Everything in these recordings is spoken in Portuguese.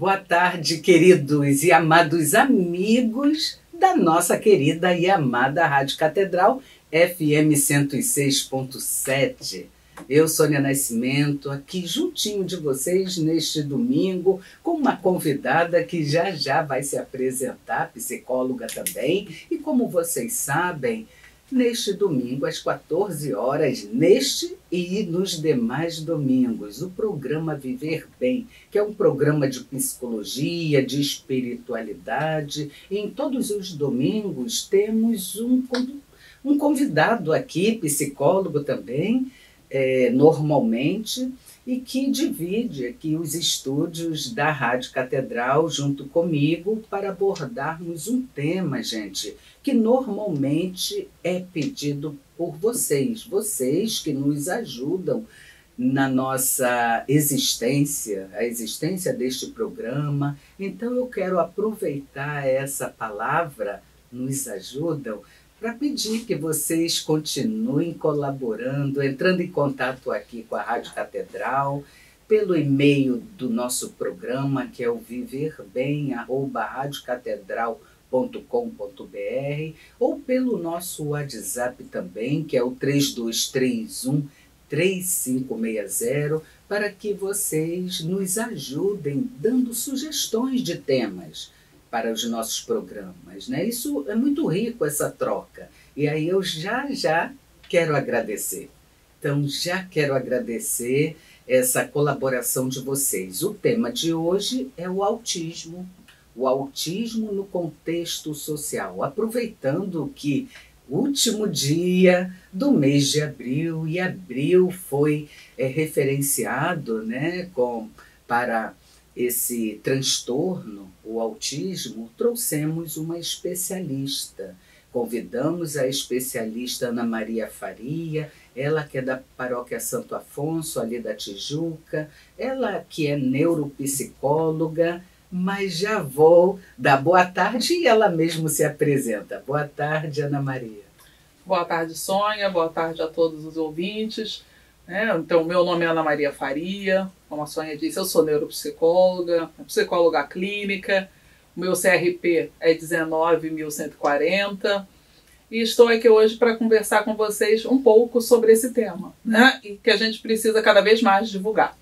Boa tarde, queridos e amados amigos da nossa querida e amada Rádio Catedral FM 106.7. Eu, Sônia Nascimento, aqui juntinho de vocês neste domingo, com uma convidada que já vai se apresentar, psicóloga também. E como vocês sabem, neste domingo, às 14 horas, neste e nos demais domingos, o programa Viver Bem, que é um programa de psicologia, de espiritualidade. E em todos os domingos temos um convidado aqui, psicólogo também, normalmente, e que divide aqui os estúdios da Rádio Catedral junto comigo para abordarmos um tema, gente, que normalmente é pedido por vocês que nos ajudam na nossa existência, a existência deste programa. Então eu quero aproveitar essa palavra, nos ajudam, para pedir que vocês continuem colaborando, entrando em contato aqui com a Rádio Catedral, pelo e-mail do nosso programa, que é o viverbem@radiocatedral.com.br, ou pelo nosso WhatsApp também, que é o 3231-3560, para que vocês nos ajudem dando sugestões de temas para os nossos programas, né? Isso é muito rico, essa troca. E aí eu já quero agradecer. Então, já quero agradecer essa colaboração de vocês. O tema de hoje é o autismo no contexto social. Aproveitando que o último dia do mês de abril, e abril foi referenciado, né, para esse transtorno, o autismo, trouxemos uma especialista. Convidamos a especialista Ana Maria Faria, ela que é da Paróquia Santo Afonso, ali da Tijuca, ela que é neuropsicóloga, mas já vou dar boa tarde e ela mesma se apresenta. Boa tarde, Ana Maria. Boa tarde, Sônia, boa tarde a todos os ouvintes. Então, meu nome é Ana Maria Faria, como a Sônia disse, eu sou neuropsicóloga, psicóloga clínica, o meu CRP é 19.140 e estou aqui hoje para conversar com vocês um pouco sobre esse tema, né? E que a gente precisa cada vez mais divulgar.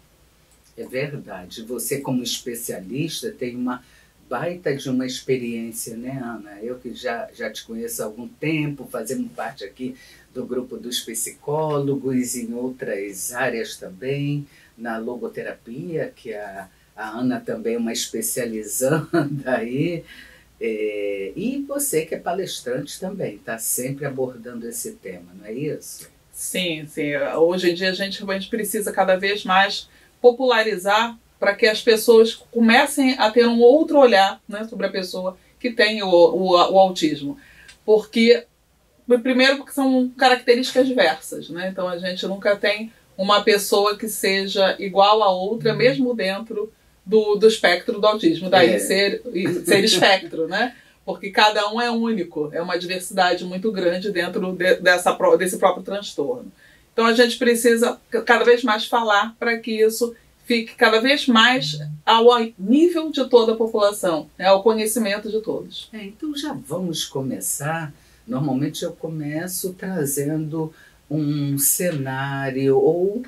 É verdade, você como especialista tem uma baita de uma experiência, né, Ana? Eu que já te conheço há algum tempo, fazemos parte aqui do grupo dos psicólogos, em outras áreas também, na logoterapia, que a Ana também é uma especializanda aí, e você que é palestrante também, está sempre abordando esse tema, não é isso? Sim. Hoje em dia a gente realmente precisa cada vez mais popularizar para que as pessoas comecem a ter um outro olhar, né, sobre a pessoa que tem o autismo. Primeiro porque são características diversas, né? Então a gente nunca tem uma pessoa que seja igual a outra, mesmo dentro do espectro do autismo. Daí ser espectro, né? Porque cada um é único, é uma diversidade muito grande dentro desse próprio transtorno. Então a gente precisa cada vez mais falar para que isso fique cada vez mais ao nível de toda a população, né, ao conhecimento de todos. Então já vamos começar. Normalmente eu começo trazendo um cenário ou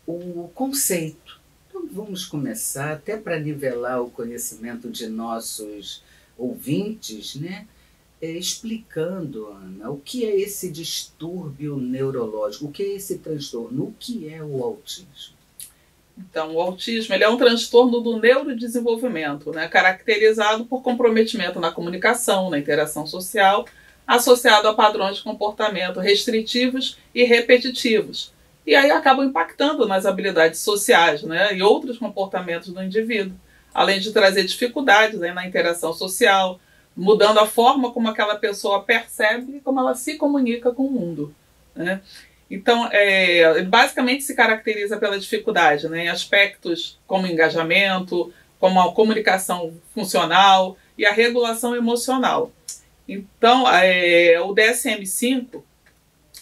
o conceito. Então vamos começar, até para nivelar o conhecimento de nossos ouvintes, né? Explicando, Ana, o que é esse distúrbio neurológico, o que é esse transtorno, o que é o autismo? Então, o autismo ele é um transtorno do neurodesenvolvimento, né, caracterizado por comprometimento na comunicação, na interação social, associado a padrões de comportamento restritivos e repetitivos. E aí acabam impactando nas habilidades sociais, né, e outros comportamentos do indivíduo, além de trazer dificuldades, né, na interação social, mudando a forma como aquela pessoa percebe e como ela se comunica com o mundo, né? Então, basicamente se caracteriza pela dificuldade, né, em aspectos como engajamento, como a comunicação funcional e a regulação emocional. Então, o DSM-5,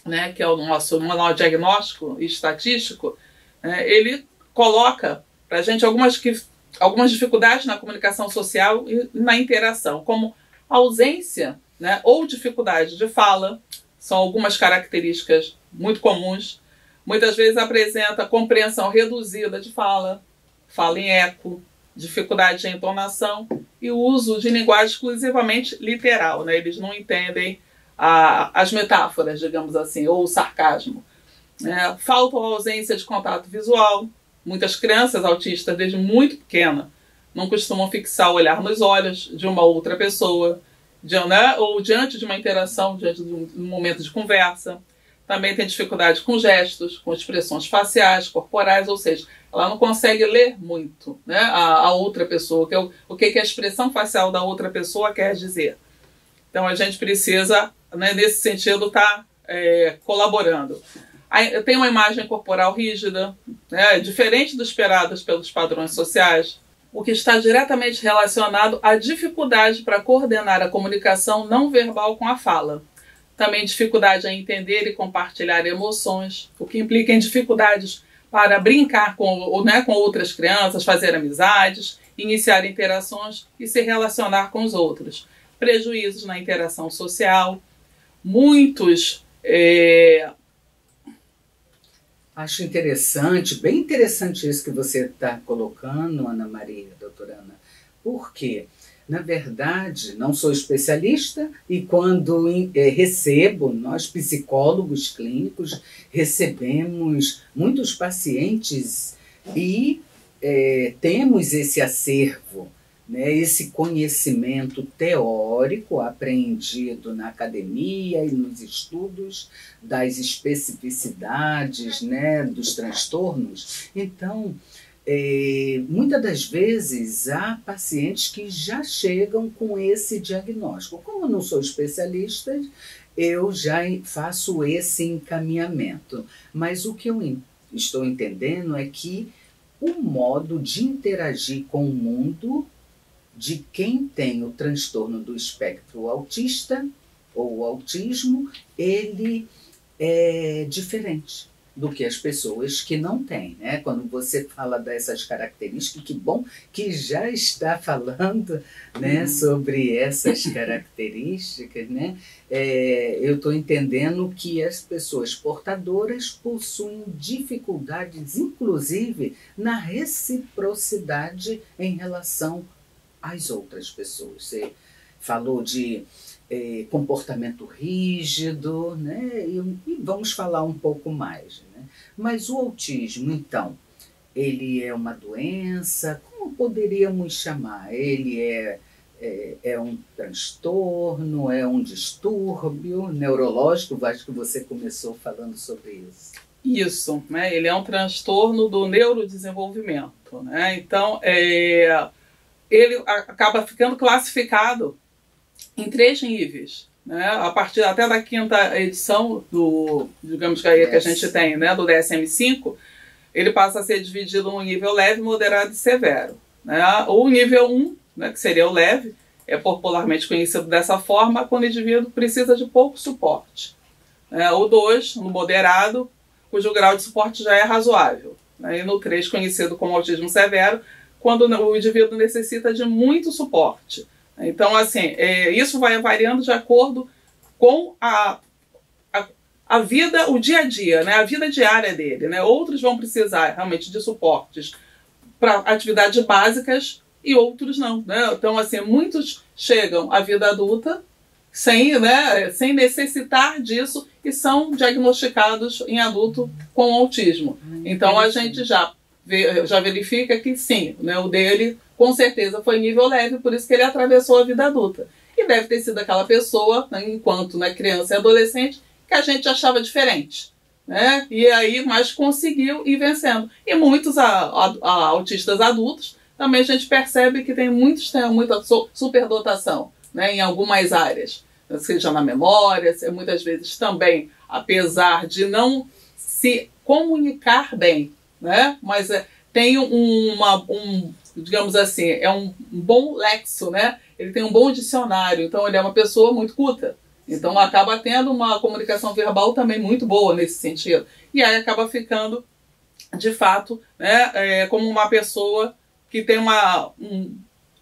né, que é o nosso manual diagnóstico e estatístico, ele coloca para a gente algumas algumas dificuldades na comunicação social e na interação, como ausência, né, ou dificuldade de fala, são algumas características muito comuns. Muitas vezes apresenta compreensão reduzida de fala, fala em eco, dificuldade de entonação e o uso de linguagem exclusivamente literal, né? Eles não entendem as metáforas, digamos assim, ou o sarcasmo. Falta ou ausência de contato visual. Muitas crianças autistas, desde muito pequena, não costumam fixar o olhar nos olhos de uma outra pessoa, né? Ou diante de uma interação, diante de um momento de conversa. Também tem dificuldade com gestos, com expressões faciais, corporais, ou seja, ela não consegue ler muito, né, a outra pessoa, o que a expressão facial da outra pessoa quer dizer. Então a gente precisa, né, nesse sentido, estar colaborando. Tem uma imagem corporal rígida, né, diferente do esperado pelos padrões sociais, o que está diretamente relacionado à dificuldade para coordenar a comunicação não verbal com a fala. Também dificuldade em entender e compartilhar emoções, o que implica em dificuldades para brincar com outras crianças, fazer amizades, iniciar interações e se relacionar com os outros. Prejuízos na interação social, muitos... Acho interessante, bem interessante isso que você está colocando, Ana Maria, doutora Ana, porque, na verdade, não sou especialista e quando recebo, nós psicólogos clínicos recebemos muitos pacientes e temos esse acervo, né, esse conhecimento teórico aprendido na academia e nos estudos das especificidades, né, dos transtornos. Então, muitas das vezes há pacientes que já chegam com esse diagnóstico. Como eu não sou especialista, eu já faço esse encaminhamento. Mas o que eu estou entendendo é que o modo de interagir com o mundo de quem tem o transtorno do espectro autista ou o autismo, ele é diferente do que as pessoas que não têm, né? Quando você fala dessas características, que bom que já está falando, né, sobre essas características, né? Eu estou entendendo que as pessoas portadoras possuem dificuldades, inclusive, na reciprocidade em relação às outras pessoas. Você falou de comportamento rígido, né? E vamos falar um pouco mais, né? Mas o autismo, então, ele é uma doença? Como poderíamos chamar? Ele é um transtorno, é um distúrbio neurológico? Acho que você começou falando sobre isso. Isso, né? Ele é um transtorno do neurodesenvolvimento, né? Então, ele acaba ficando classificado em 3 níveis, né? A partir até da 5ª edição do, digamos que aí que a gente tem, né, do DSM-5, ele passa a ser dividido em um nível leve, moderado e severo, né? O nível 1, né, que seria o leve, é popularmente conhecido dessa forma quando o indivíduo precisa de pouco suporte. O 2, no moderado, cujo grau de suporte já é razoável, né? E no 3, conhecido como autismo severo, quando o indivíduo necessita de muito suporte. Então, assim, isso vai variando de acordo com a vida, o dia a dia, né? A vida diária dele, né? Outros vão precisar realmente de suportes para atividades básicas e outros não, né? Então, assim, muitos chegam à vida adulta sem necessitar disso e são diagnosticados em adulto com autismo. Então, a gente já verifica que sim, né, o dele com certeza foi nível leve, por isso que ele atravessou a vida adulta. E deve ter sido aquela pessoa, né, enquanto criança e adolescente, que a gente achava diferente, né? E aí, mas conseguiu ir vencendo. E muitos autistas adultos, também a gente percebe que muitos têm muita superdotação, né, em algumas áreas, seja na memória, muitas vezes também, apesar de não se comunicar bem, né? Mas tem digamos assim, é um bom lexo, né? Ele tem um bom dicionário, então ele é uma pessoa muito culta. Então acaba tendo uma comunicação verbal também muito boa nesse sentido. E aí acaba ficando, de fato, né, como uma pessoa que tem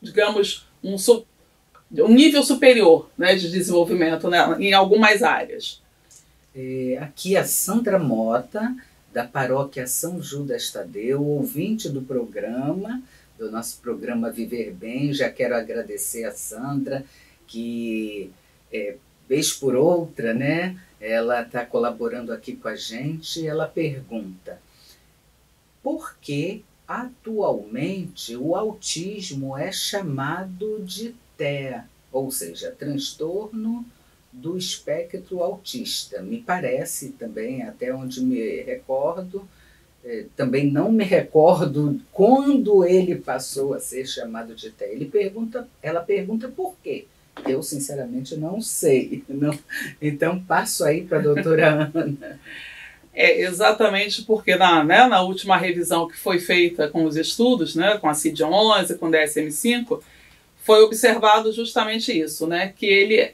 digamos, um nível superior, né, de desenvolvimento, né, em algumas áreas. Aqui a Sandra Mota, da Paróquia São Judas Tadeu, ouvinte do programa, do nosso programa Viver Bem. Já quero agradecer a Sandra, que vez por outra, né, ela está colaborando aqui com a gente. Ela pergunta: por que atualmente o autismo é chamado de TEA, ou seja, transtorno do espectro autista? Me parece também, até onde me recordo, também não me recordo quando ele passou a ser chamado de TEA. Ela pergunta por quê. Eu, sinceramente, não sei. Não. Então, passo aí para a doutora Ana. Exatamente porque na última revisão que foi feita com os estudos, né, com a CID-11, com o DSM-5, foi observado justamente isso, né, que ele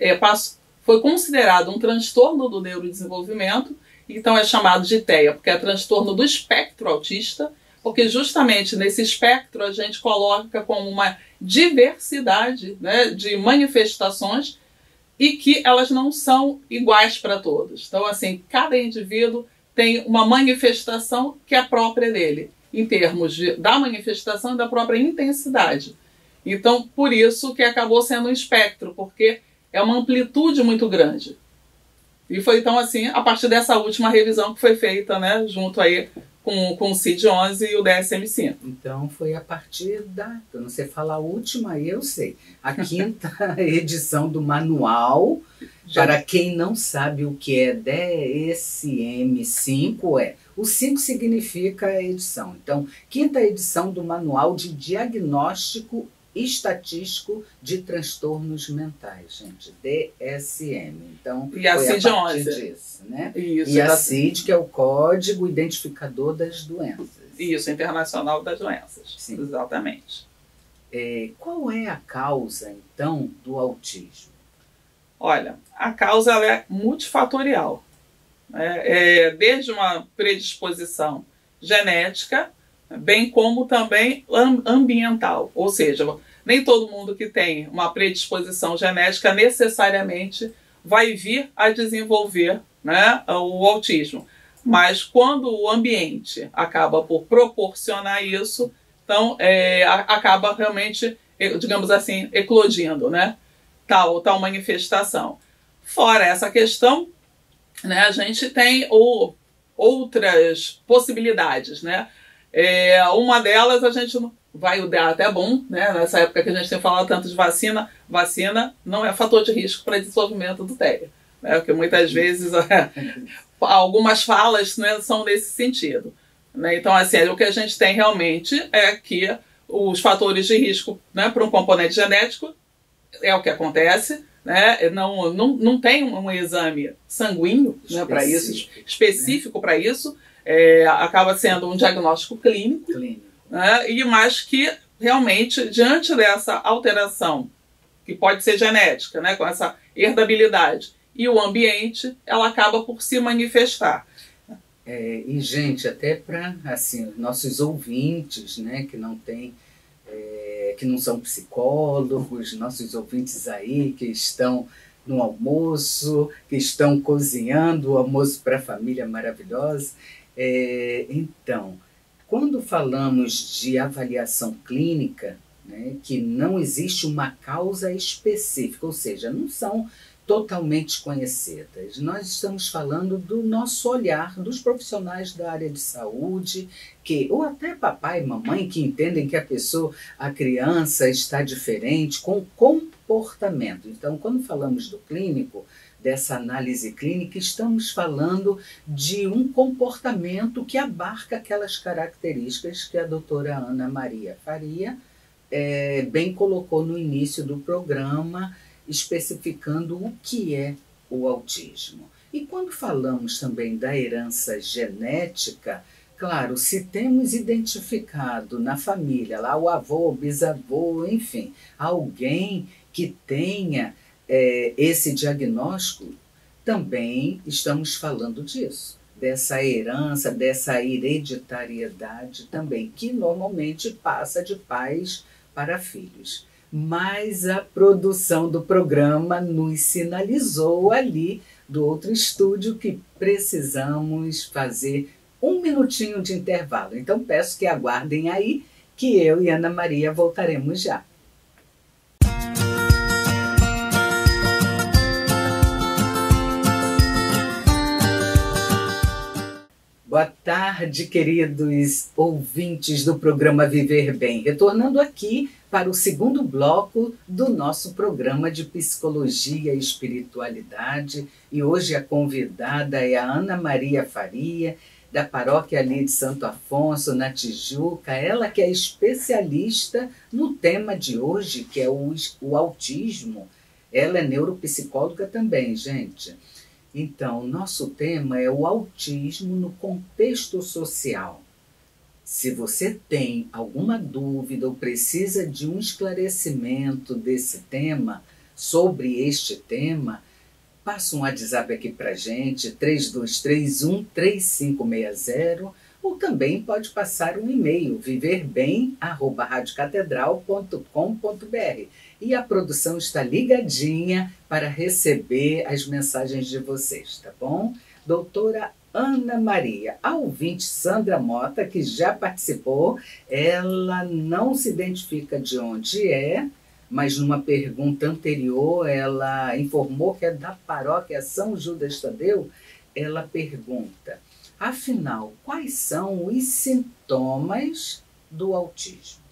foi considerado um transtorno do neurodesenvolvimento, então é chamado de TEA, porque é transtorno do espectro autista, porque justamente nesse espectro a gente coloca como uma diversidade, né, de manifestações e que elas não são iguais para todos. Então, assim, cada indivíduo tem uma manifestação que é própria dele, em termos da manifestação e da própria intensidade. Então, por isso que acabou sendo um espectro, porque é uma amplitude muito grande. E foi, então, assim, a partir dessa última revisão que foi feita, né, junto aí com o CID-11 e o DSM-5. Então, foi a partir eu não sei falar a última, aí eu sei, a 5ª edição do manual. Para quem não sabe o que é DSM-5, o 5 significa a edição. Então, 5ª edição do Manual de Diagnóstico Estatístico de Transtornos Mentais, gente, DSM. Então, e a foi CID-11. a partir disso, né? Isso, e a CID, que é o Código Identificador das Doenças. Isso, Internacional das Doenças. Sim. Exatamente. Qual é a causa, então, do autismo? Olha, a causa ela é multifatorial. Desde uma predisposição genética, bem como também ambiental. Ou seja, nem todo mundo que tem uma predisposição genética necessariamente vai vir a desenvolver, né, o autismo. Mas quando o ambiente acaba por proporcionar isso, então acaba realmente, digamos assim, eclodindo, né, tal manifestação. Fora essa questão, né, a gente tem outras possibilidades, né? Uma delas a gente vai dar até bom, né? Nessa época que a gente tem falado tanto de vacina não é fator de risco para desenvolvimento do TEA, né? Porque muitas vezes algumas falas, né, são nesse sentido, né? Então, assim, o que a gente tem realmente é que os fatores de risco, né, para um componente genético é o que acontece, né? Não tem um exame sanguíneo, né, para isso, específico, né, para isso. Acaba sendo um diagnóstico clínico. Né? E mais que realmente, diante dessa alteração, que pode ser genética, né, com essa herdabilidade, e o ambiente, ela acaba por se manifestar. E, gente, até para assim, nossos ouvintes, né, que não têm, que não são psicólogos, nossos ouvintes aí que estão no almoço, que estão cozinhando o almoço para a família maravilhosa. Então, quando falamos de avaliação clínica, né, que não existe uma causa específica, ou seja, não são totalmente conhecidas. Nós estamos falando do nosso olhar, dos profissionais da área de saúde, ou até papai e mamãe, que entendem que a criança está diferente com comportamento. Então, quando falamos do clínico, dessa análise clínica, estamos falando de um comportamento que abarca aquelas características que a doutora Ana Maria Faria bem colocou no início do programa, especificando o que é o autismo. E quando falamos também da herança genética, claro, se temos identificado na família, lá o avô, o bisavô, enfim, alguém que tenha esse diagnóstico, também estamos falando disso. dessa herança, dessa hereditariedade também, que normalmente passa de pais para filhos. Mas a produção do programa nos sinalizou ali do outro estúdio que precisamos fazer um minutinho de intervalo. Então peço que aguardem aí, que eu e Ana Maria voltaremos já. Boa tarde, queridos ouvintes do programa Viver Bem. Retornando aqui para o segundo bloco do nosso programa de Psicologia e Espiritualidade. E hoje a convidada é a Ana Maria Faria, da paróquia ali de Santo Afonso, na Tijuca. Ela que é especialista no tema de hoje, que é o autismo. Ela é neuropsicóloga também, gente. Então, nosso tema é o autismo no contexto social. Se você tem alguma dúvida ou precisa de um esclarecimento desse tema, sobre este tema, passa um WhatsApp aqui para a gente, 3231-3560, ou também pode passar um e-mail, viverbem@radiocatedral.com.br. E a produção está ligadinha para receber as mensagens de vocês, tá bom? Doutora Ana Maria, a ouvinte Sandra Mota, que já participou, ela não se identifica de onde é, mas numa pergunta anterior ela informou que é da paróquia São Judas Tadeu. Ela pergunta, afinal, quais são os sintomas do autismo?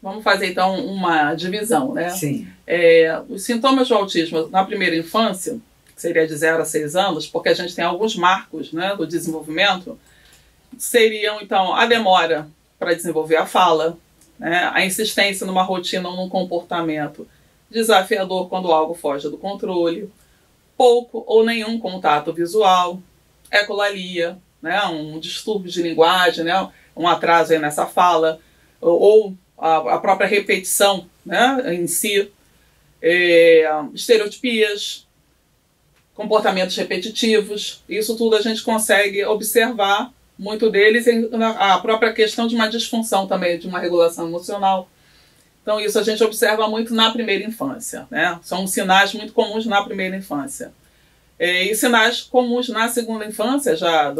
Vamos fazer, então, uma divisão, né? Sim. Os sintomas do autismo na primeira infância, que seria de 0 a 6 anos, porque a gente tem alguns marcos, né, do desenvolvimento, seriam, então, a demora para desenvolver a fala, né, a insistência numa rotina ou num comportamento desafiador quando algo foge do controle, pouco ou nenhum contato visual, ecolalia, né, um distúrbio de linguagem, né, um atraso aí nessa fala, ou a própria repetição, né, em si, estereotipias, comportamentos repetitivos. Isso tudo a gente consegue observar muito deles, a própria questão de uma disfunção também, de uma regulação emocional. Então isso a gente observa muito na primeira infância, né? São sinais muito comuns na primeira infância. E sinais comuns na segunda infância, já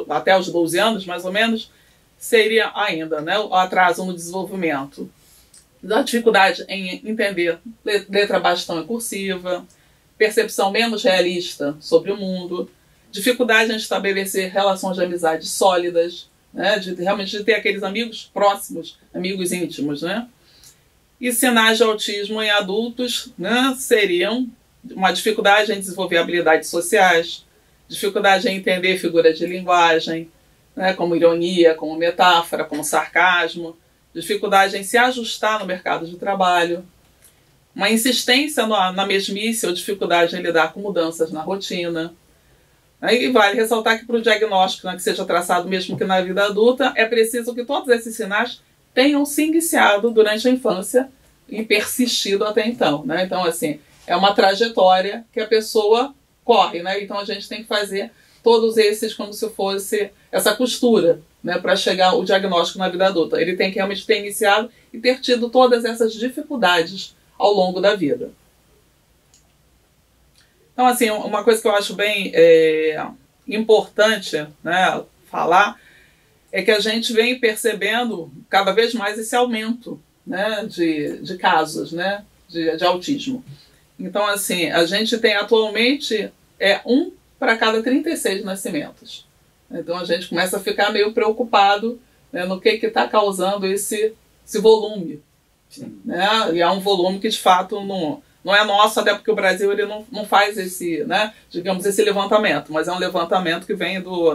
até os 12 anos mais ou menos, seria ainda, né, o atraso no desenvolvimento, da dificuldade em entender letra bastão e cursiva, percepção menos realista sobre o mundo, dificuldade em estabelecer relações de amizade sólidas, né, realmente de ter aqueles amigos próximos, amigos íntimos, né? E sinais de autismo em adultos, né, seriam uma dificuldade em desenvolver habilidades sociais, dificuldade em entender figuras de linguagem, né, como ironia, como metáfora, como sarcasmo, dificuldade em se ajustar no mercado de trabalho, uma insistência na mesmice ou dificuldade em lidar com mudanças na rotina. E vale ressaltar que para o diagnóstico, né, que seja traçado mesmo que na vida adulta, é preciso que todos esses sinais tenham se iniciado durante a infância e persistido até então, né? Então, assim, é uma trajetória que a pessoa corre, né? Então a gente tem que fazer todos esses como se fosse essa costura, né, para chegar ao diagnóstico na vida adulta. Ele tem que realmente ter iniciado e ter tido todas essas dificuldades ao longo da vida. Então, assim, uma coisa que eu acho bem importante, né, falar é que a gente vem percebendo cada vez mais esse aumento, né, de casos, né, de autismo. Então, assim, a gente tem atualmente 1 para cada 36 nascimentos. Então a gente começa a ficar meio preocupado, né, no que está causando esse volume. Né? E é um volume que de fato não é nosso, até porque o Brasil ele não faz esse, né, digamos, esse levantamento, mas é um levantamento que vem do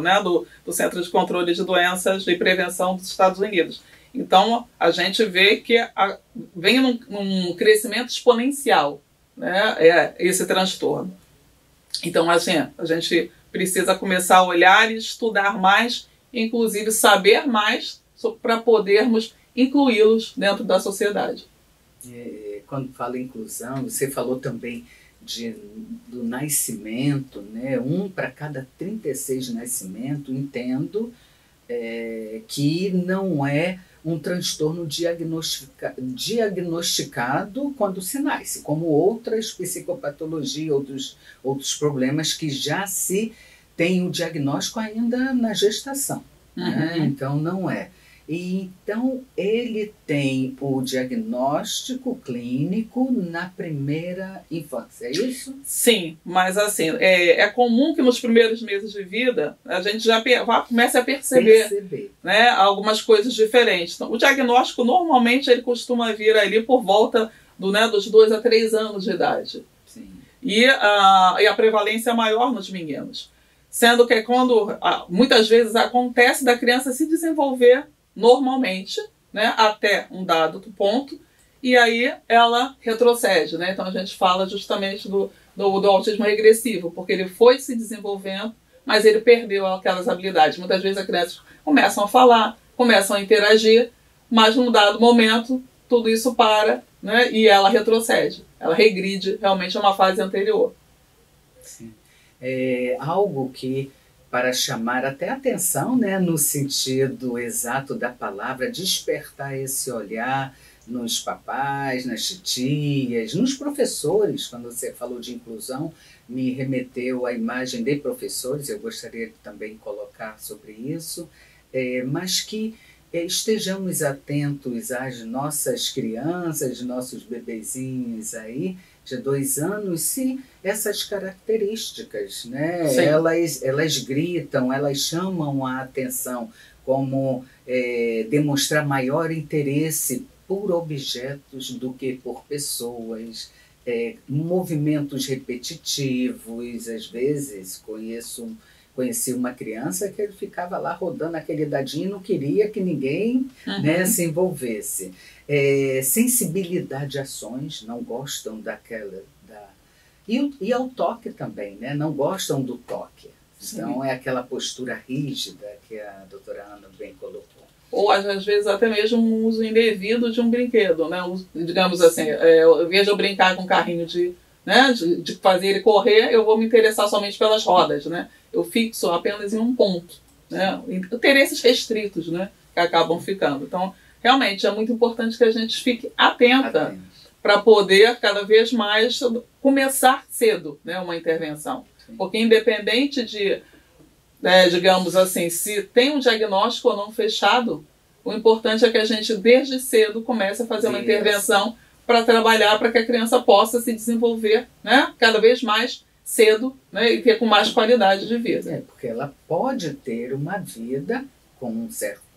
Centro de Controle de Doenças e Prevenção dos Estados Unidos. Então a gente vê que vem num crescimento exponencial, né, esse transtorno. Então, assim, a gente precisa começar a olhar e estudar mais, inclusive saber mais para podermos incluí-los dentro da sociedade. Quando fala inclusão, você falou também do nascimento, né? 1 para cada 36 nascimentos, entendo que não é um transtorno diagnosticado quando se nasce, como outras psicopatologias, outros problemas que já se tem o diagnóstico ainda na gestação. Né? Então, não é. E, então, ele tem o diagnóstico clínico na primeira infância, é isso? Sim, mas assim, é comum que nos primeiros meses de vida a gente já comece a perceber. Né, algumas coisas diferentes. Então, o diagnóstico, normalmente, ele costuma vir ali por volta dos 2 a 3 anos de idade. Sim. E a prevalência é maior nos meninos. Sendo que quando, muitas vezes, acontece da criança se desenvolver normalmente, né, até um dado ponto, e aí ela retrocede. Né? Então a gente fala justamente do autismo regressivo, porque ele foi se desenvolvendo, mas ele perdeu aquelas habilidades. Muitas vezes as crianças começam a falar, começam a interagir, mas num dado momento tudo isso para, né, e ela retrocede. Ela regride realmente a uma fase anterior. Sim. É algo que, para chamar até atenção, né, no sentido exato da palavra, despertar esse olhar nos papais, nas titias, nos professores. Quando você falou de inclusão, me remeteu à imagem de professores, eu gostaria de também colocar sobre isso, mas que estejamos atentos às nossas crianças, nossos bebezinhos aí, de 2 anos, se essas características, né? Elas gritam, elas chamam a atenção, como demonstrar maior interesse por objetos do que por pessoas, movimentos repetitivos. Às vezes conheci uma criança que ele ficava lá rodando aquele dadinho e não queria que ninguém né, se envolvesse. Sensibilidade a ações, não gostam daquela... E ao toque também, né? Não gostam do toque. Então é aquela postura rígida que a doutora Ana bem colocou. Ou às vezes até mesmo um uso indevido de um brinquedo, né? Digamos assim, eu vejo eu brincar com um carrinho de fazer ele correr, eu vou me interessar somente pelas rodas, né? Eu fixo apenas em um ponto, né? Interesses restritos, né? Que acabam ficando. Então, realmente é muito importante que a gente fique atenta para poder cada vez mais começar cedo, né? Uma intervenção. Sim. Porque independente de, digamos assim, se tem um diagnóstico ou não fechado, o importante é que a gente desde cedo comece a fazer uma intervenção para trabalhar para que a criança possa se desenvolver, né, cada vez mais cedo, né, e ter com mais qualidade de vida. Porque ela pode ter uma vida com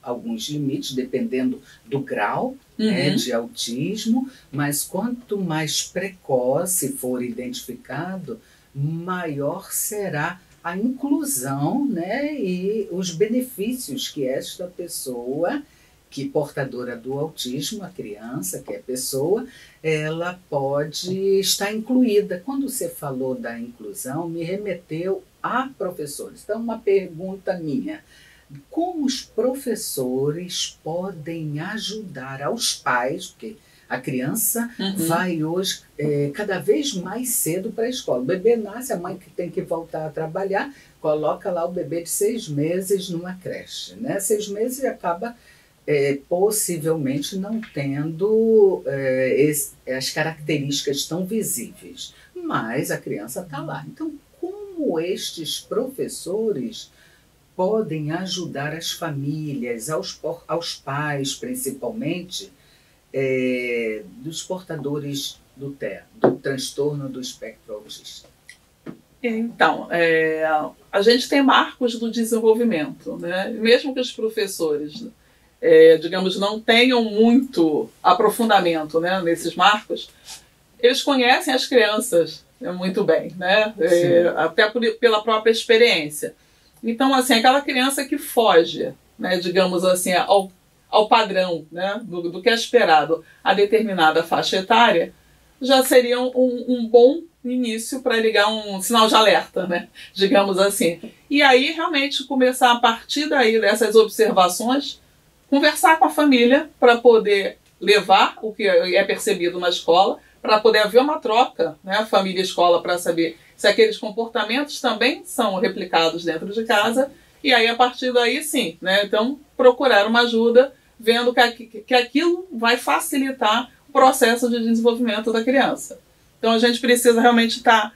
alguns limites, dependendo do grau né, de autismo, mas quanto mais precoce for identificado, maior será a inclusão, né, e os benefícios que esta pessoa, que portadora do autismo, a criança, que é pessoa, ela pode estar incluída. Quando você falou da inclusão, me remeteu a professores. Então, uma pergunta minha: como os professores podem ajudar aos pais, porque a criança vai hoje cada vez mais cedo para a escola. O bebê nasce, a mãe que tem que voltar a trabalhar, coloca lá o bebê de 6 meses numa creche. Né? 6 meses e acaba possivelmente não tendo as características tão visíveis. Mas a criança está lá. Então, como estes professores podem ajudar as famílias, aos pais principalmente, dos portadores do TEA, do transtorno do espectro autista? Então, a gente tem marcos do desenvolvimento, né? Mesmo que os professores, digamos, não tenham muito aprofundamento, né, nesses marcos, eles conhecem as crianças muito bem, né? Até pela própria experiência. Então, assim, aquela criança que foge, né, digamos assim, ao padrão, né, do que é esperado a determinada faixa etária, já seria um bom início para ligar um sinal de alerta, né, digamos assim. E aí, realmente, começar a partir daí, dessas observações, conversar com a família para poder levar o que é percebido na escola para poder haver uma troca, né, família e escola, para saber se aqueles comportamentos também são replicados dentro de casa, e aí a partir daí sim, né, então procurar uma ajuda, vendo que aquilo vai facilitar o processo de desenvolvimento da criança. Então a gente precisa realmente estar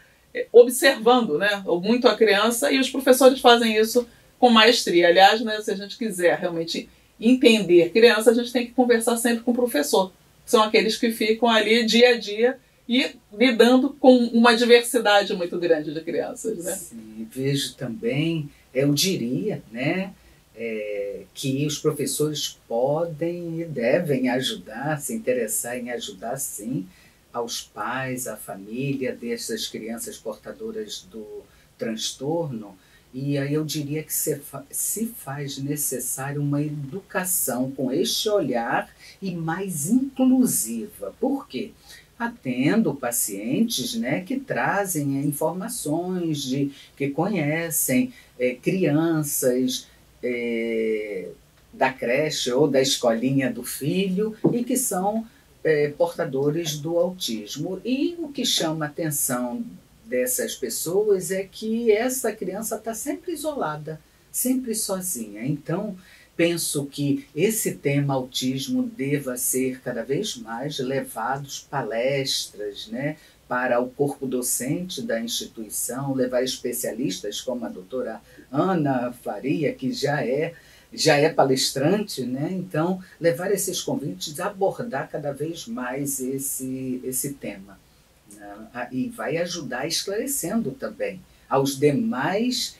observando, né, muito a criança, e os professores fazem isso com maestria. Aliás, né, se a gente quiser realmente entender criança, a gente tem que conversar sempre com o professor. São aqueles que ficam ali dia a dia e lidando com uma diversidade muito grande de crianças, né? Sim, vejo também, eu diria, né, que os professores podem e devem ajudar, se interessar em ajudar, sim, aos pais, à família dessas crianças portadoras do transtorno. E aí eu diria que se faz necessário uma educação com este olhar e mais inclusiva. Por quê? Atendo pacientes, né, que trazem informações, que conhecem crianças da creche ou da escolinha do filho e que são portadores do autismo. E o que chama a atenção dessas pessoas é que essa criança está sempre isolada, sempre sozinha. Então, penso que esse tema autismo deva ser cada vez mais levado, palestras, né, para o corpo docente da instituição, levar especialistas como a doutora Ana Faria, que já é palestrante, né? Então, levar esses convites, abordar cada vez mais esse tema. E vai ajudar esclarecendo também aos demais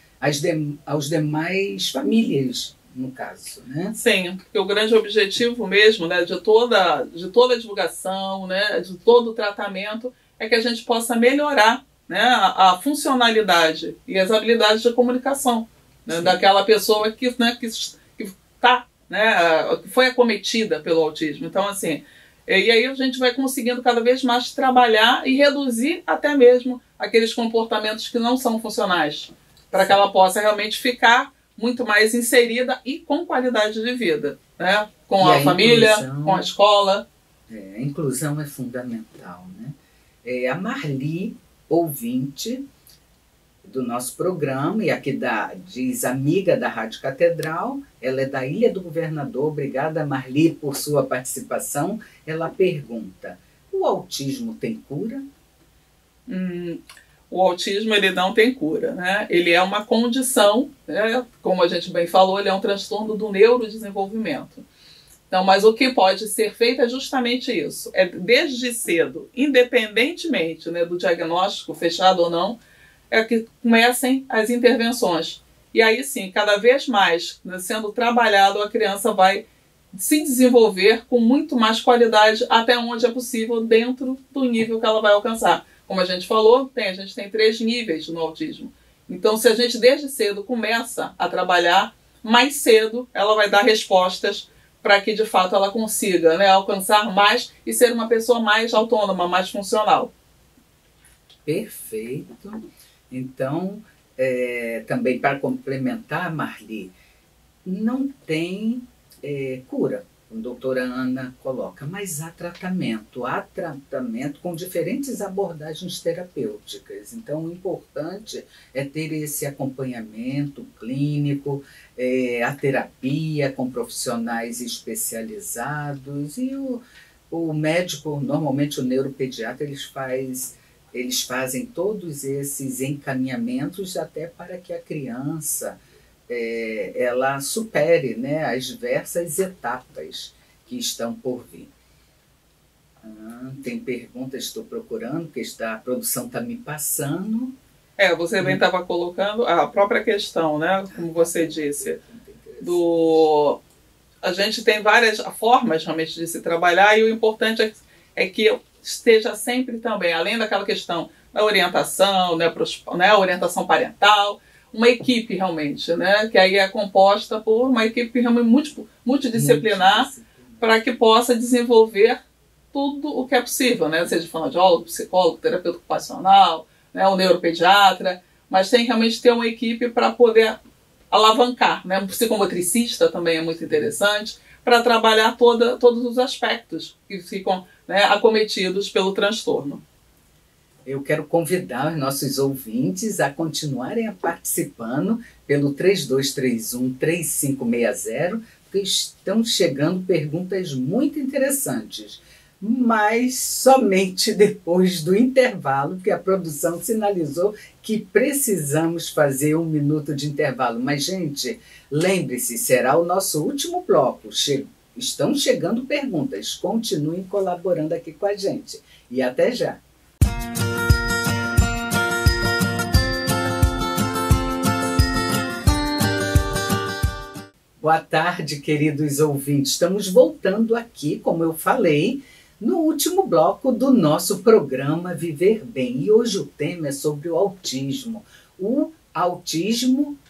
famílias, no caso, né? Sim, porque o grande objetivo mesmo, né, de toda a divulgação, né, de todo o tratamento, é que a gente possa melhorar, né, a funcionalidade e as habilidades de comunicação, né, daquela pessoa que foi acometida pelo autismo. Então, assim, e aí a gente vai conseguindo cada vez mais trabalhar e reduzir até mesmo aqueles comportamentos que não são funcionais, para que ela possa realmente ficar muito mais inserida e com qualidade de vida, né? Com a família, com a escola. A inclusão é fundamental, né? A Marli, ouvinte do nosso programa, e aqui diz amiga da Rádio Catedral, ela é da Ilha do Governador. Obrigada, Marli, por sua participação. Ela pergunta: o autismo tem cura? O autismo, ele não tem cura, né? Ele é uma condição, né? Como a gente bem falou, ele é um transtorno do neurodesenvolvimento. Então, mas o que pode ser feito é justamente isso. É desde cedo, independentemente, né, do diagnóstico fechado ou não, é que comecem as intervenções. E aí sim, cada vez mais, né, sendo trabalhado, a criança vai se desenvolver com muito mais qualidade até onde é possível, dentro do nível que ela vai alcançar. Como a gente falou, a gente tem 3 níveis no autismo. Então, se a gente desde cedo começa a trabalhar, mais cedo ela vai dar respostas para que de fato ela consiga, né, alcançar mais e ser uma pessoa mais autônoma, mais funcional. Perfeito. Então, também para complementar, Marli, não tem cura, como a doutora Ana coloca, mas há tratamento com diferentes abordagens terapêuticas. Então, o importante é ter esse acompanhamento clínico, a terapia com profissionais especializados, e o médico, normalmente o neuropediatra, eles fazem todos esses encaminhamentos até para que a criança ela supere, né, as diversas etapas que estão por vir. Tem perguntas, estou procurando, que a produção está me passando. Você bem estava colocando a própria questão, né, como você disse, a gente tem várias formas realmente de se trabalhar, e o importante é que esteja sempre também, além daquela questão da orientação, né, a orientação parental, uma equipe realmente, né, que aí é composta por uma equipe realmente multidisciplinar, para que possa desenvolver tudo o que é possível, né, seja fonoaudiólogo, psicólogo, terapeuta ocupacional, né, o neuropediatra, mas tem que realmente ter uma equipe para poder alavancar, né, um psicomotricista também é muito interessante, para trabalhar todos os aspectos que ficam, né, acometidos pelo transtorno. Eu quero convidar os nossos ouvintes a continuarem participando pelo 3231-3560, porque estão chegando perguntas muito interessantes, mas somente depois do intervalo, porque a produção sinalizou que precisamos fazer 1 minuto de intervalo. Mas, gente, lembre-se, será o nosso último bloco. Estão chegando perguntas, continuem colaborando aqui com a gente. E até já! Boa tarde, queridos ouvintes. Estamos voltando aqui, como eu falei, no último bloco do nosso programa Viver Bem. E hoje o tema é sobre o autismo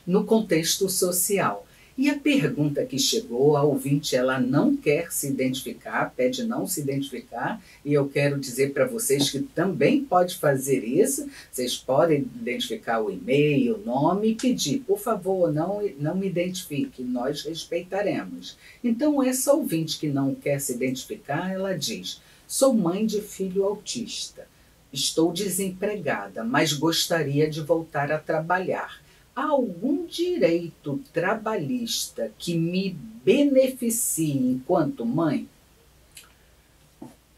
no contexto social. E a pergunta que chegou, a ouvinte, ela não quer se identificar, pede não se identificar, e eu quero dizer para vocês que também pode fazer isso. Vocês podem identificar o e-mail, o nome e pedir, por favor, não me identifique, nós respeitaremos. Então, essa ouvinte que não quer se identificar, ela diz: sou mãe de filho autista, estou desempregada, mas gostaria de voltar a trabalhar. Há algum direito trabalhista que me beneficie enquanto mãe?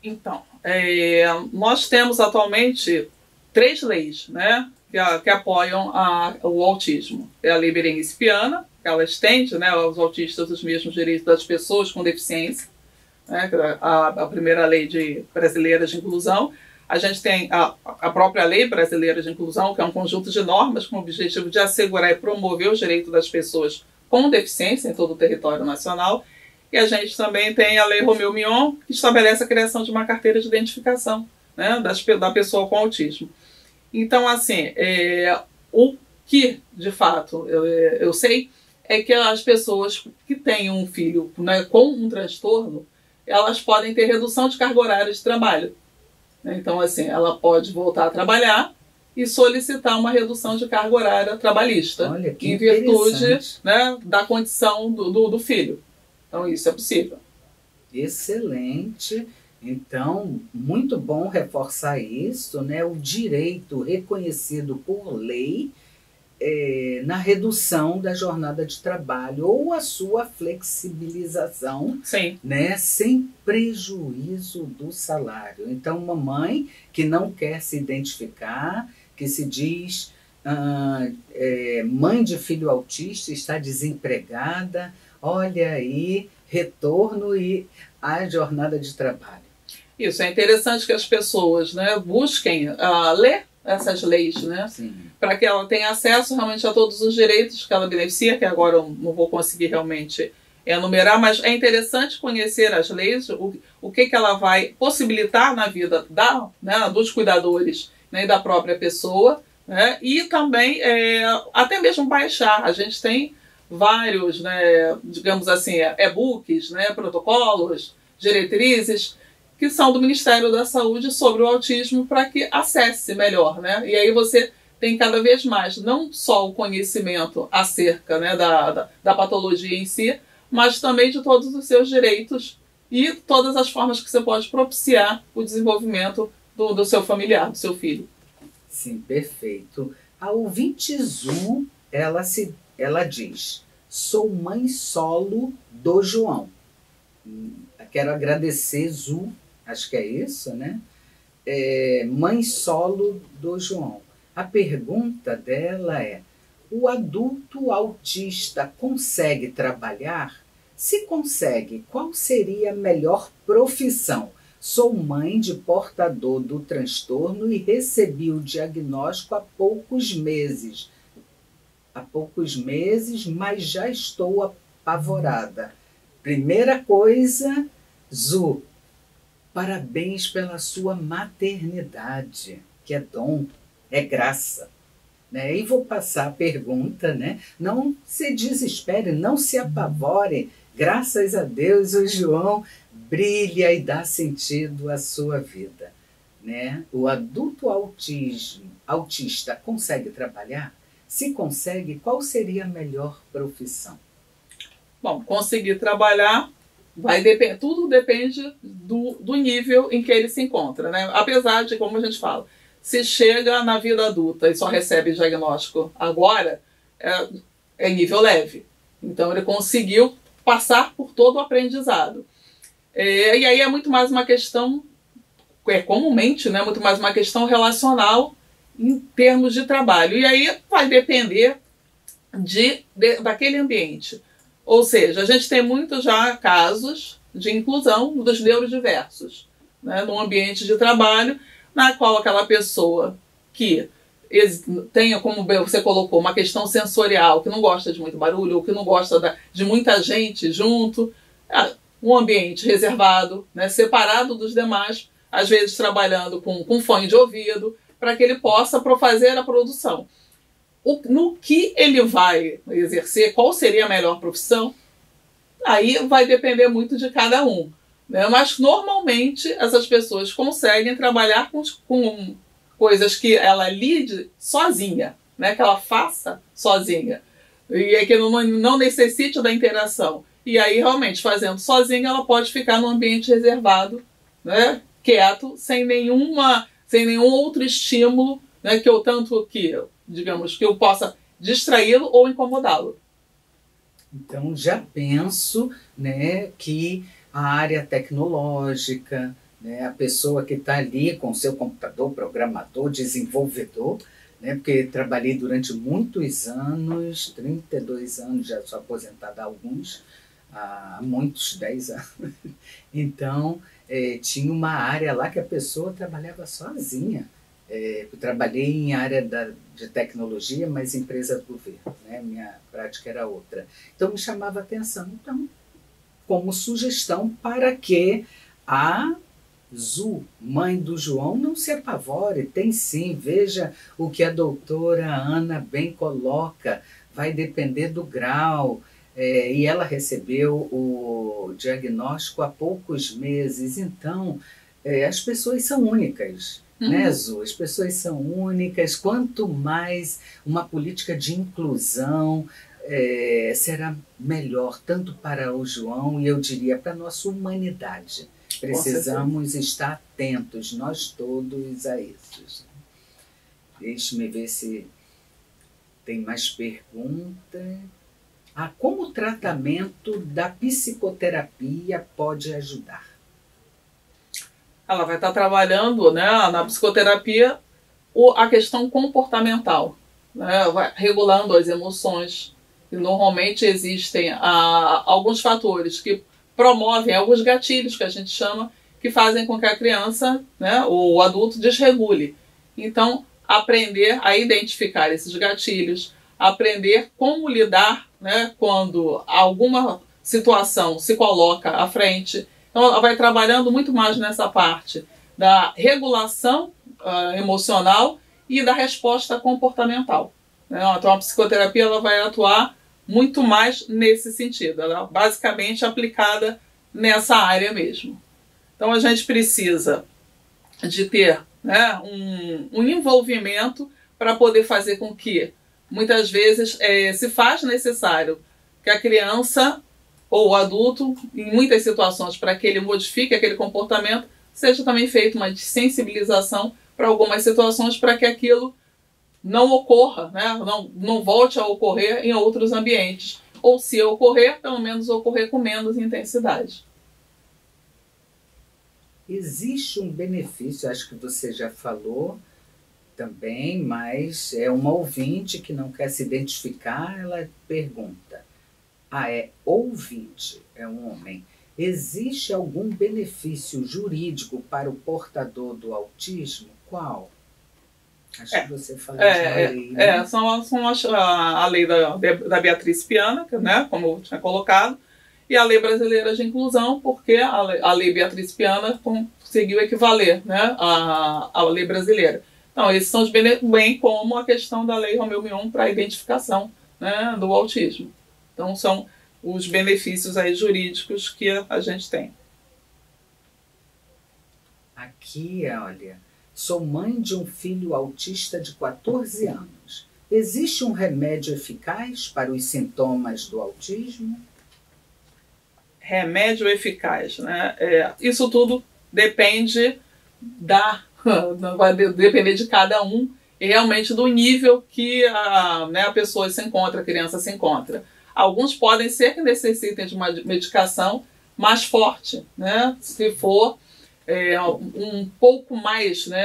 Então, nós temos atualmente 3 leis, né, que apoiam o autismo. É a Lei Berenice-Piana, que ela estende, né, aos autistas os mesmos direitos das pessoas com deficiência, né, a primeira lei brasileira de inclusão. A gente tem a própria Lei Brasileira de Inclusão, que é um conjunto de normas com o objetivo de assegurar e promover os direitos das pessoas com deficiência em todo o território nacional. E a gente também tem a Lei Romeu Mignon, que estabelece a criação de uma carteira de identificação, né, da pessoa com autismo. Então, assim, o que, de fato, eu sei é que as pessoas que têm um filho, né, com um transtorno, elas podem ter redução de carga horária de trabalho. Então, assim, ela pode voltar a trabalhar e solicitar uma redução de carga horária trabalhista. Olha, que em virtude, né, da condição do filho. Então, isso é possível. Excelente. Então, muito bom reforçar isso, né? O direito reconhecido por lei na redução da jornada de trabalho ou a sua flexibilização, sim, né, sem prejuízo do salário. Então, uma mãe que não quer se identificar, que se diz mãe de filho autista, está desempregada, olha aí, retorno e a jornada de trabalho. Isso, é interessante que as pessoas, né, busquem ler essas leis, né, para que ela tenha acesso realmente a todos os direitos que ela beneficia, que agora eu não vou conseguir realmente enumerar, mas é interessante conhecer as leis, o que ela vai possibilitar na vida dos cuidadores, né, e da própria pessoa, né, e também até mesmo baixar. A gente tem vários, né, digamos assim, e-books, né, protocolos, diretrizes, que são do Ministério da Saúde sobre o autismo, para que acesse melhor, né? E aí você tem cada vez mais, não só o conhecimento acerca, né, da patologia em si, mas também de todos os seus direitos e todas as formas que você pode propiciar o desenvolvimento do seu familiar, do seu filho. Sim, perfeito. A ouvinte Zu, ela diz: sou mãe solo do João. Quero agradecer, Zu, acho que é isso, né? Mãe solo do João. A pergunta dela é: o adulto autista consegue trabalhar? Se consegue, qual seria a melhor profissão? Sou mãe de portador do transtorno e recebi o diagnóstico há poucos meses. Mas já estou apavorada. Primeira coisa, Zu, parabéns pela sua maternidade, que é dom, é graça. Né? E vou passar a pergunta, né? Não se desespere, não se apavore. Graças a Deus o João brilha e dá sentido à sua vida. Né? O adulto autista consegue trabalhar? Se consegue, qual seria a melhor profissão? Bom, conseguir trabalhar Tudo depende do nível em que ele se encontra, né? Apesar de, como a gente fala, se chega na vida adulta e só recebe diagnóstico agora, é nível leve. Então ele conseguiu passar por todo o aprendizado. E aí é muito mais uma questão, comumente, né, muito mais uma questão relacional em termos de trabalho. E aí vai depender daquele ambiente. Ou seja, a gente tem muitos já casos de inclusão dos neurodiversos, né, num ambiente de trabalho na qual aquela pessoa que tenha, como você colocou, uma questão sensorial, que não gosta de muito barulho, ou que não gosta de muita gente junto, um ambiente reservado, né, separado dos demais, às vezes trabalhando com fone de ouvido, para que ele possa fazer a produção. No que ele vai exercer, qual seria a melhor profissão, aí vai depender muito de cada um, né? Mas normalmente essas pessoas conseguem trabalhar com coisas que ela lide sozinha, né? Que ela faça sozinha, e é que não necessite da interação. E aí, realmente, fazendo sozinha, ela pode ficar num ambiente reservado, né? Quieto, sem nenhum outro estímulo, né? Digamos, que eu possa distraí-lo ou incomodá-lo. Então, já penso, né, que a área tecnológica, né, a pessoa que está ali com o seu computador, programador, desenvolvedor, né, porque trabalhei durante muitos anos, 32 anos, já sou aposentada há alguns, há muitos, 10 anos. Então, tinha uma área lá que a pessoa trabalhava sozinha. Eu trabalhei em área de tecnologia, mas empresa do governo, né? Minha prática era outra. Então, me chamava a atenção. Então, como sugestão para que a Zu, mãe do João, não se apavore. Tem sim, veja o que a doutora Ana bem coloca. Vai depender do grau. E ela recebeu o diagnóstico há poucos meses. Então, as pessoas são únicas. Né, Zu? As pessoas são únicas. Quanto mais uma política de inclusão será melhor, tanto para o João e eu diria para a nossa humanidade. Precisamos estar atentos, nós todos, a isso. Deixe-me ver se tem mais perguntas. Como o tratamento da psicoterapia pode ajudar? Ela vai estar trabalhando, né, na psicoterapia a questão comportamental, né, vai regulando as emoções. E normalmente existem alguns fatores que promovem, alguns gatilhos que a gente chama, que fazem com que a criança, né, ou o adulto desregule. Então, aprender a identificar esses gatilhos, aprender como lidar, né, quando alguma situação se coloca à frente. Então, ela vai trabalhando muito mais nessa parte da regulação emocional e da resposta comportamental, né? Então, a psicoterapia ela vai atuar muito mais nesse sentido. Ela é basicamente aplicada nessa área mesmo. Então, a gente precisa de ter, né, um envolvimento para poder fazer com que, muitas vezes, se faz necessário que a criança ou o adulto, em muitas situações, para que ele modifique aquele comportamento, seja também feita uma sensibilização para algumas situações para que aquilo não ocorra, né? não volte a ocorrer em outros ambientes. Ou se ocorrer, pelo menos ocorrer com menos intensidade. Existe um benefício, acho que você já falou também, mas é uma ouvinte que não quer se identificar, ela pergunta. É ouvinte, é um homem. Existe algum benefício jurídico para o portador do autismo? Qual? Acho que você falou de uma lei, né? São a lei da Beatriz Piana, né, como eu tinha colocado, e a lei brasileira de inclusão, porque a lei Beatriz Piana conseguiu equivaler, né, à lei brasileira. Então, esses são os benefícios, bem como a questão da lei Romeu Mion para a identificação, né, do autismo. Então, são os benefícios aí jurídicos que a gente tem. Aqui, olha, sou mãe de um filho autista de 14 anos. Existe um remédio eficaz para os sintomas do autismo? remédio eficaz, né? Isso tudo depende vai depender de cada um e realmente do nível que a pessoa se encontra, a criança se encontra. Alguns podem ser que necessitem de uma medicação mais forte, né? Se for um pouco mais, né,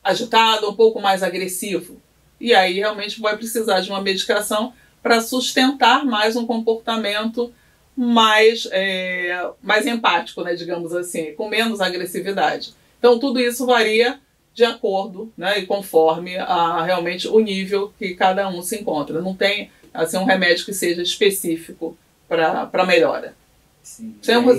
agitado, um pouco mais agressivo. E aí realmente vai precisar de uma medicação para sustentar mais um comportamento mais empático, né, digamos assim, com menos agressividade. Então tudo isso varia de acordo, né, e conforme realmente o nível que cada um se encontra. Não tem assim, um remédio que seja específico para melhora. Sim,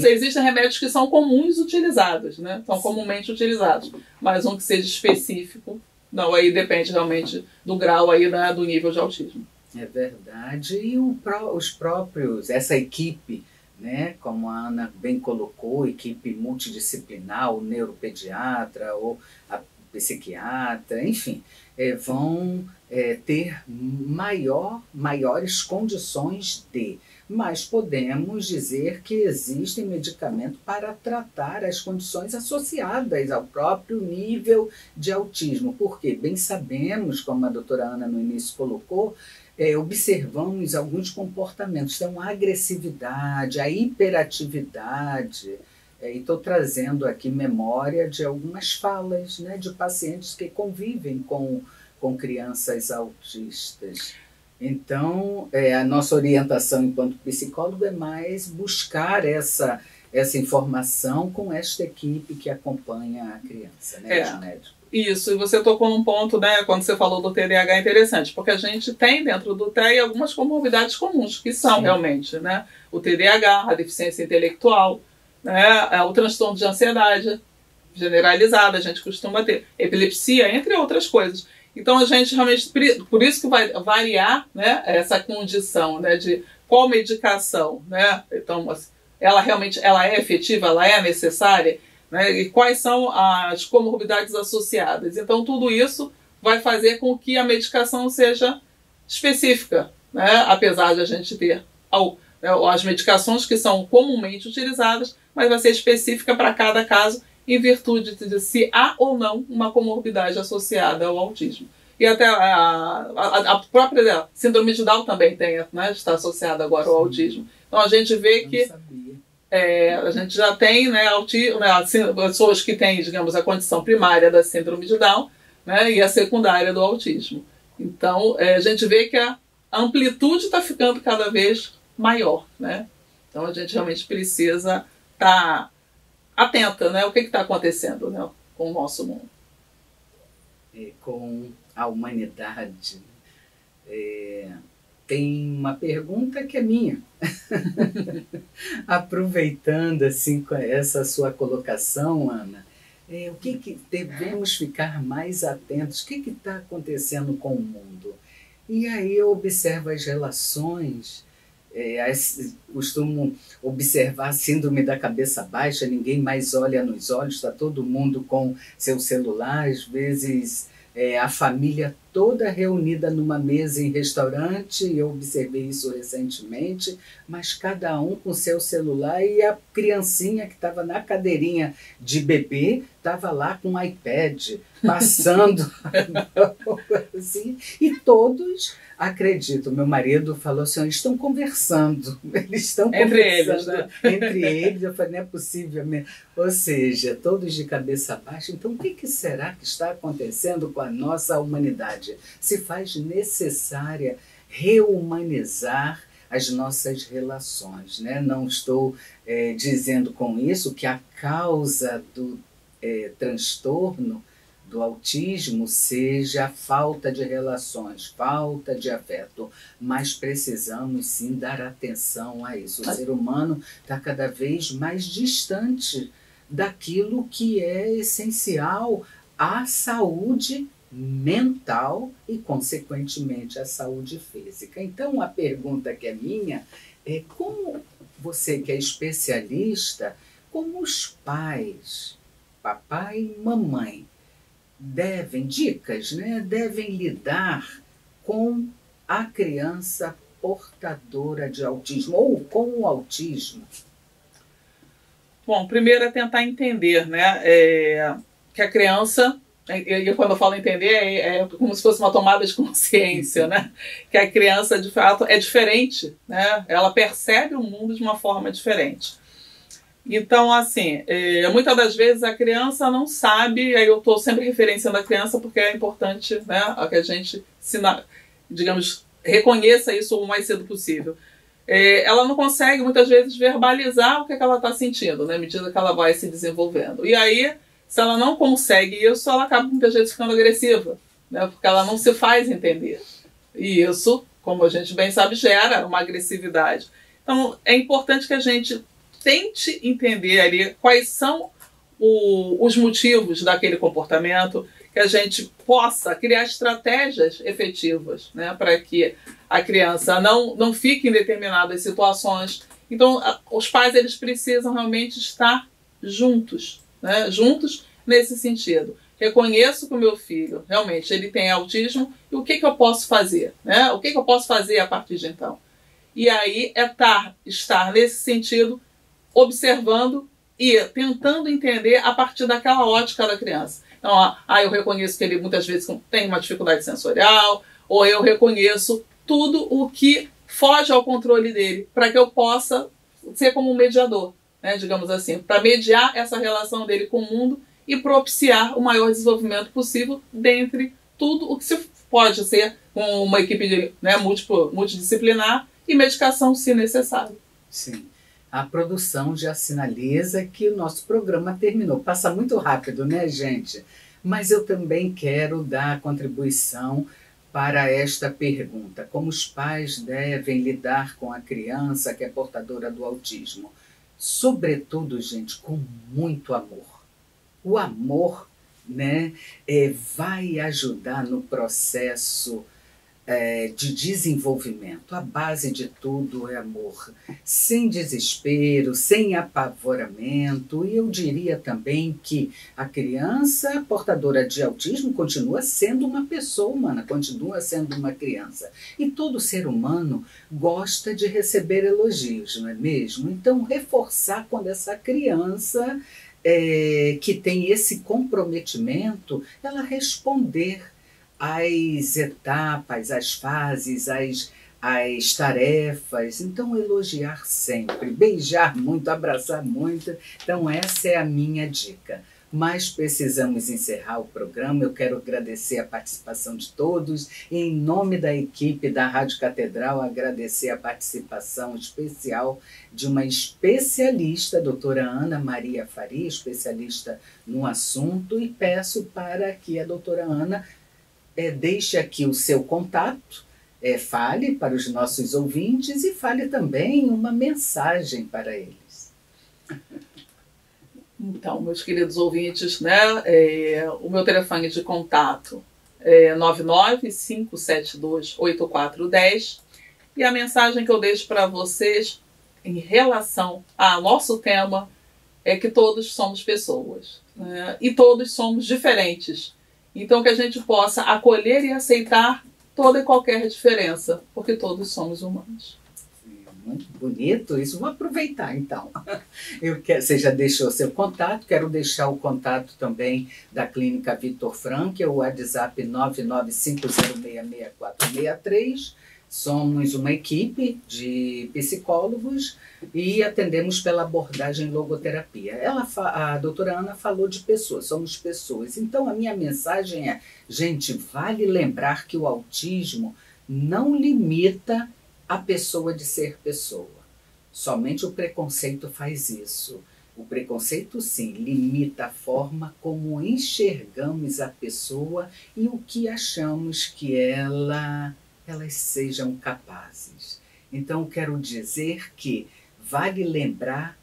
existem remédios que são comuns utilizados, né? São comumente utilizados, mas um que seja específico, não, aí depende realmente do grau aí, né, do nível de autismo. É verdade. E os próprios, essa equipe, né, como a Ana bem colocou, equipe multidisciplinar, o neuropediatra ou a psiquiatra, enfim, vão ter maiores condições mas podemos dizer que existem medicamentos para tratar as condições associadas ao próprio nível de autismo, porque bem sabemos, como a doutora Ana no início colocou, observamos alguns comportamentos, então a agressividade, a hiperatividade, e estou trazendo aqui memória de algumas falas, né, de pacientes que convivem com crianças autistas. Então, a nossa orientação enquanto psicólogo é mais buscar essa informação com esta equipe que acompanha a criança, né, os médicos. Isso, e você tocou num ponto, né, quando você falou do TDAH, interessante, porque a gente tem dentro do TEA algumas comorbidades comuns, que são realmente, né, o TDAH, a deficiência intelectual, né, o transtorno de ansiedade generalizada, a gente costuma ter, epilepsia, entre outras coisas. Então a gente realmente, por isso que vai variar, né, essa condição, né, de qual medicação, né, então ela realmente é efetiva, ela é necessária, né, e quais são as comorbidades associadas. Então tudo isso vai fazer com que a medicação seja específica, né, apesar de a gente ter as medicações que são comumente utilizadas, mas vai ser específica para cada caso, em virtude de se há ou não uma comorbidade associada ao autismo. E até a própria síndrome de Down também né, está associada agora ao autismo. Então a gente vê que a gente já tem, né, pessoas que têm, digamos, a condição primária da síndrome de Down, né, e a secundária do autismo. Então a gente vê que a amplitude está ficando cada vez maior, né? Então a gente realmente precisa estar atenta, né? O que está acontecendo, né, com o nosso mundo. Com a humanidade. Tem uma pergunta que é minha. Aproveitando assim, essa sua colocação, Ana, o que devemos ficar mais atentos? O que está acontecendo com o mundo? E aí eu observo as relações. Costumo observar a síndrome da cabeça baixa, ninguém mais olha nos olhos, está todo mundo com seu celular, às vezes a família toda reunida numa mesa em restaurante, eu observei isso recentemente, mas cada um com seu celular e a criancinha que estava na cadeirinha de bebê estava lá com um iPad, passando, assim, e todos... Acredito, meu marido falou assim, eles estão conversando, entre eles, né? Entre eles, eu falei, não é possível mesmo. Ou seja, todos de cabeça baixa. Então, o que será que está acontecendo com a nossa humanidade? Se faz necessária rehumanizar as nossas relações, né? Não estou dizendo com isso que a causa do transtorno do autismo seja a falta de relações, falta de afeto, mas precisamos sim dar atenção a isso. O ser humano está cada vez mais distante daquilo que é essencial à saúde mental e, consequentemente, à saúde física. Então, a pergunta que é minha é como você que é especialista, como os pais, papai e mamãe, dicas, né? Devem lidar com a criança portadora de autismo ou com o autismo? Bom, primeiro é tentar entender, né, que a criança, e quando eu falo entender, é como se fosse uma tomada de consciência, né, que a criança, de fato, é diferente, né, ela percebe o mundo de uma forma diferente. Então, assim, muitas das vezes a criança não sabe, aí eu estou sempre referenciando a criança porque é importante, né, que a gente, digamos, reconheça isso o mais cedo possível. Ela não consegue, muitas vezes, verbalizar o que ela está sentindo, né, à medida que ela vai se desenvolvendo. E aí, se ela não consegue isso, ela acaba muitas vezes ficando agressiva, né, porque ela não se faz entender. E isso, como a gente bem sabe, gera uma agressividade. Então, é importante que a gente tente entender ali quais são os motivos daquele comportamento, que a gente possa criar estratégias efetivas, né, para que a criança não fique em determinadas situações. Então, os pais eles precisam realmente estar juntos, né, juntos nesse sentido. Reconheço que o meu filho realmente ele tem autismo e o que eu posso fazer, né? O que eu posso fazer a partir de então? E aí estar nesse sentido observando e tentando entender a partir daquela ótica da criança. Então, eu reconheço que ele muitas vezes tem uma dificuldade sensorial, ou eu reconheço tudo o que foge ao controle dele, para que eu possa ser como um mediador, né, digamos assim, para mediar essa relação dele com o mundo e propiciar o maior desenvolvimento possível dentre tudo o que se pode ser com uma equipe né, multidisciplinar e medicação, se necessário. Sim. A produção já sinaliza que o nosso programa terminou. Passa muito rápido, né, gente? Mas eu também quero dar contribuição para esta pergunta. Como os pais devem lidar com a criança que é portadora do autismo? Sobretudo, gente, com muito amor. O amor, né, vai ajudar no processo de desenvolvimento. A base de tudo é amor, sem desespero, sem apavoramento. E eu diria também que a criança portadora de autismo continua sendo uma pessoa humana, continua sendo uma criança. E todo ser humano gosta de receber elogios, não é mesmo? Então, reforçar quando essa criança que tem esse comprometimento, ela responder às etapas, às fases, às tarefas. Então, elogiar sempre, beijar muito, abraçar muito. Então, essa é a minha dica. Mas precisamos encerrar o programa. Eu quero agradecer a participação de todos. E, em nome da equipe da Rádio Catedral, agradecer a participação especial de uma especialista, a doutora Ana Maria Faria, especialista no assunto, e peço para que a doutora Ana deixe aqui o seu contato, fale para os nossos ouvintes e fale também uma mensagem para eles. Então, meus queridos ouvintes, né, o meu telefone de contato é 995728410 e a mensagem que eu deixo para vocês em relação ao nosso tema é que todos somos pessoas, né, e todos somos diferentes. Então, que a gente possa acolher e aceitar toda e qualquer diferença, porque todos somos humanos. Muito bonito isso. Vou aproveitar, então. Você já deixou seu contato, quero deixar o contato também da Clínica Vitor Frank, o WhatsApp 995066463. Somos uma equipe de psicólogos e atendemos pela abordagem logoterapia. A doutora Ana falou de pessoas, somos pessoas. Então, a minha mensagem é, gente, vale lembrar que o autismo não limita a pessoa de ser pessoa. Somente o preconceito faz isso. O preconceito, sim, limita a forma como enxergamos a pessoa e o que achamos que elas sejam capazes. Então, quero dizer que vale lembrar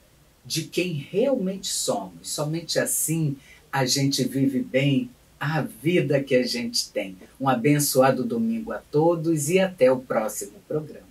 de quem realmente somos. Somente assim a gente vive bem a vida que a gente tem. Um abençoado domingo a todos e até o próximo programa.